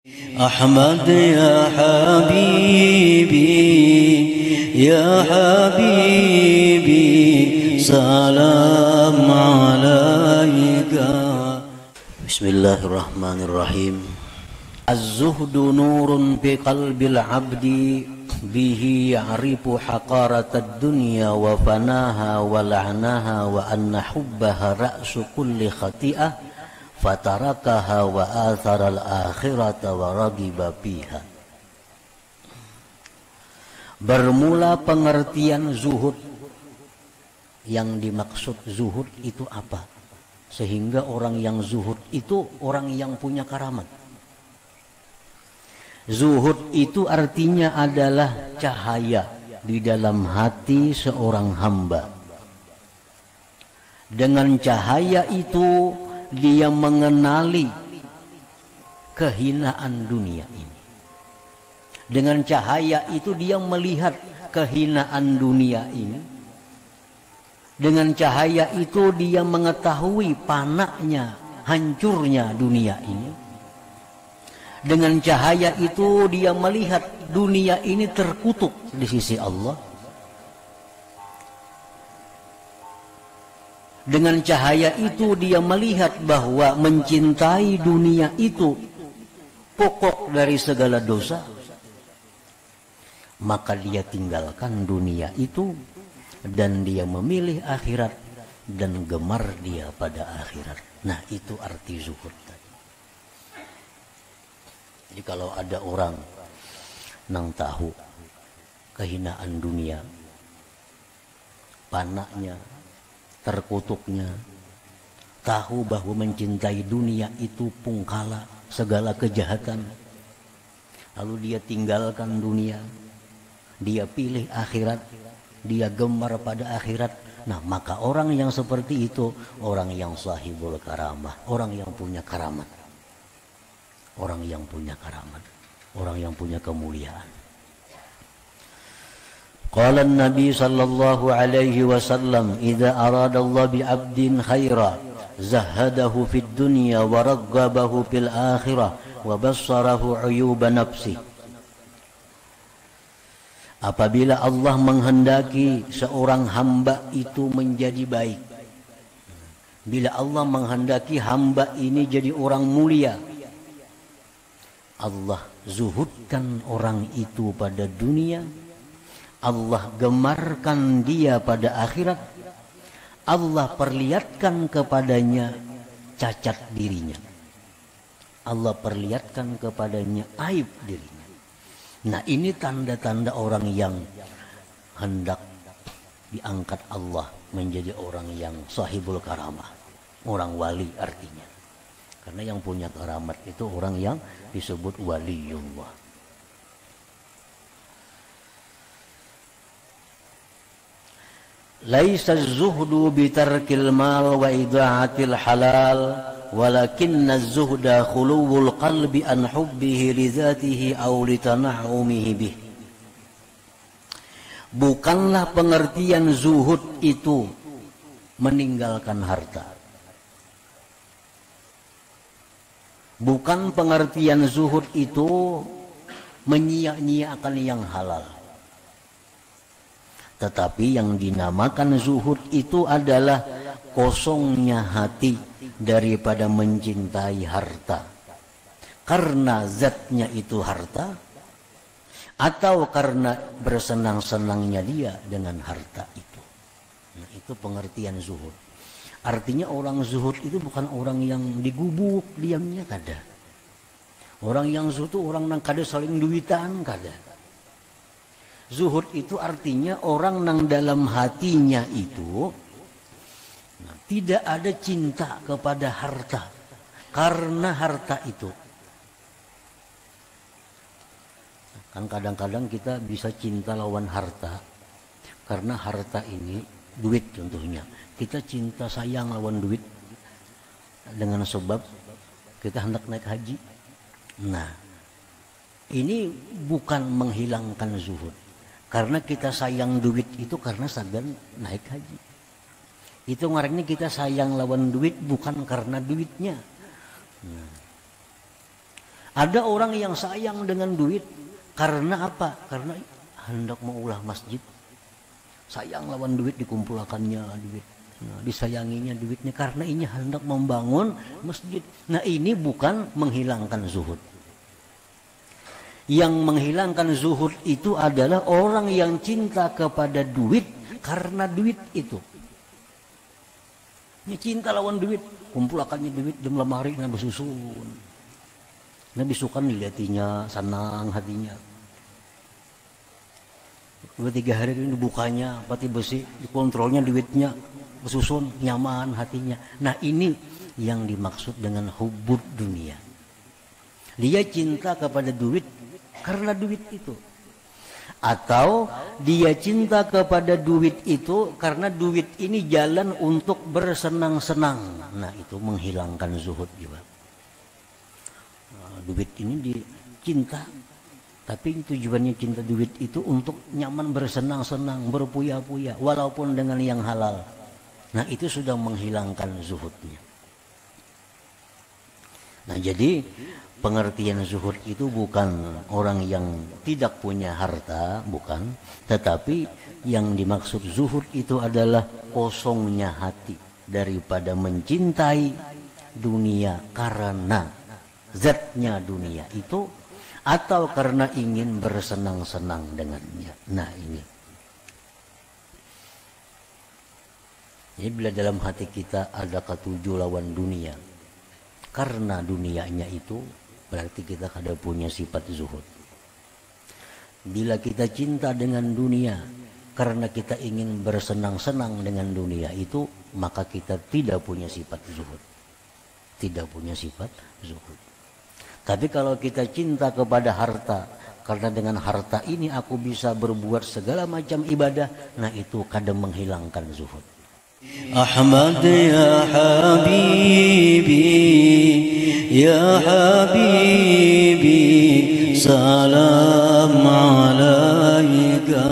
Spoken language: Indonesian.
أحمد يا حبيبي يا حبيبي سلام عليك. بسم الله الرحمن الرحيم. الزهد نور في قلب العبد به يعرف حقارة الدنيا وفناها ولعنها وأن حبها رأس كل خطيئة fatarakaha wa atharal akhirata wa ragiba fiha. Bermula pengertian zuhud. Yang dimaksud zuhud itu apa? Sehingga orang yang zuhud itu orang yang punya karamat. Zuhud itu artinya adalah cahaya di dalam hati seorang hamba. Dengan cahaya itu dia mengenali kehinaan dunia ini. Dengan cahaya itu dia melihat kehinaan dunia ini. Dengan cahaya itu dia mengetahui panaknya, hancurnya dunia ini. Dengan cahaya itu dia melihat dunia ini terkutuk di sisi Allah. Dengan cahaya itu dia melihat bahwa mencintai dunia itu pokok dari segala dosa. Maka dia tinggalkan dunia itu dan dia memilih akhirat dan gemar dia pada akhirat. Nah, itu arti zuhud. Jadi kalau ada orang nang tahu kehinaan dunia, panaknya, terkutuknya, tahu bahwa mencintai dunia itu pungkala segala kejahatan, lalu dia tinggalkan dunia, dia pilih akhirat, dia gemar pada akhirat. Nah, maka orang yang seperti itu orang yang sahibul karamah, orang yang punya karamat, orang yang punya karamat, orang yang punya kemuliaan. Qala an-nabi sallallahu alaihi wasallam idza arada Allah bi 'abdin khaira zahadahu fid dunya wa raggabahu fil akhirah wa bassarahu 'uyuba nafsi. Apabila Allah menghendaki seorang hamba itu menjadi baik, bila Allah menghendaki hamba ini jadi orang mulia, Allah zuhudkan orang itu pada dunia, Allah gemarkan dia pada akhirat, Allah perlihatkan kepadanya cacat dirinya, Allah perlihatkan kepadanya aib dirinya. Nah, ini tanda-tanda orang yang hendak diangkat Allah menjadi orang yang sahibul karamah, orang wali artinya. Karena yang punya karamat itu orang yang disebut waliullah. Laisa az-zuhdu bitarkil mal wa ida'atil halal walakinna az-zuhda khuluwul qalbi an hubbihi li dzatihi aw li tana'umihi bih. Bukanlah pengertian zuhud itu meninggalkan harta. Bukan pengertian zuhud itu menyia-nyiakan yang halal. Tetapi yang dinamakan zuhud itu adalah kosongnya hati daripada mencintai harta. Karena zatnya itu harta, atau karena bersenang-senangnya dia dengan harta itu. Nah, itu pengertian zuhud. Artinya orang zuhud itu bukan orang yang digubuk diamnya, kada. Orang yang zuhud itu orang yang kada saling duitan, kada. Zuhud itu artinya orang yang dalam hatinya itu tidak ada cinta kepada harta karena harta itu. Kan kadang-kadang kita bisa cinta lawan harta karena harta ini duit contohnya. Kita cinta sayang lawan duit dengan sebab kita hendak naik haji. Nah, ini bukan menghilangkan zuhud. Karena kita sayang duit itu karena sagan naik haji. Itu ngarannya kita sayang lawan duit bukan karena duitnya. Ada orang yang sayang dengan duit karena apa? Karena hendak mengulah masjid. Sayang lawan duit, dikumpulkannya duit. Nah, disayanginya duitnya karena ini hendak membangun masjid. Nah, ini bukan menghilangkan zuhud. Yang menghilangkan zuhud itu adalah orang yang cinta kepada duit karena duit itu. Ini cinta lawan duit, kumpulkannya duit di lemari nabi susun. Nabi sukan dilihatinya, senang hatinya. 2-3 hari ini dibukanya, pati besi, dikontrolnya duitnya, susun, nyaman hatinya. Nah, ini yang dimaksud dengan hubud dunia. Dia cinta kepada duit karena duit itu. Atau dia cinta kepada duit itu karena duit ini jalan untuk bersenang-senang. Nah, itu menghilangkan zuhud juga. Nah, duit ini dicinta, tapi tujuannya cinta duit itu untuk nyaman bersenang-senang, berpuya-puya, walaupun dengan yang halal. Nah, itu sudah menghilangkan zuhudnya. Nah, jadi pengertian zuhud itu bukan orang yang tidak punya harta, bukan. Tetapi yang dimaksud zuhud itu adalah kosongnya hati daripada mencintai dunia karena zatnya dunia itu, atau karena ingin bersenang-senang dengannya. Nah, ini. Jadi bila dalam hati kita ada ketujuh lawan dunia, karena dunianya itu berarti kita kada punya sifat zuhud. Bila kita cinta dengan dunia karena kita ingin bersenang-senang dengan dunia itu, maka kita tidak punya sifat zuhud. Tidak punya sifat zuhud. Tapi kalau kita cinta kepada harta, karena dengan harta ini aku bisa berbuat segala macam ibadah, nah itu kadang menghilangkan zuhud. Ahmad ya habibi, ya habibi, salam alaika.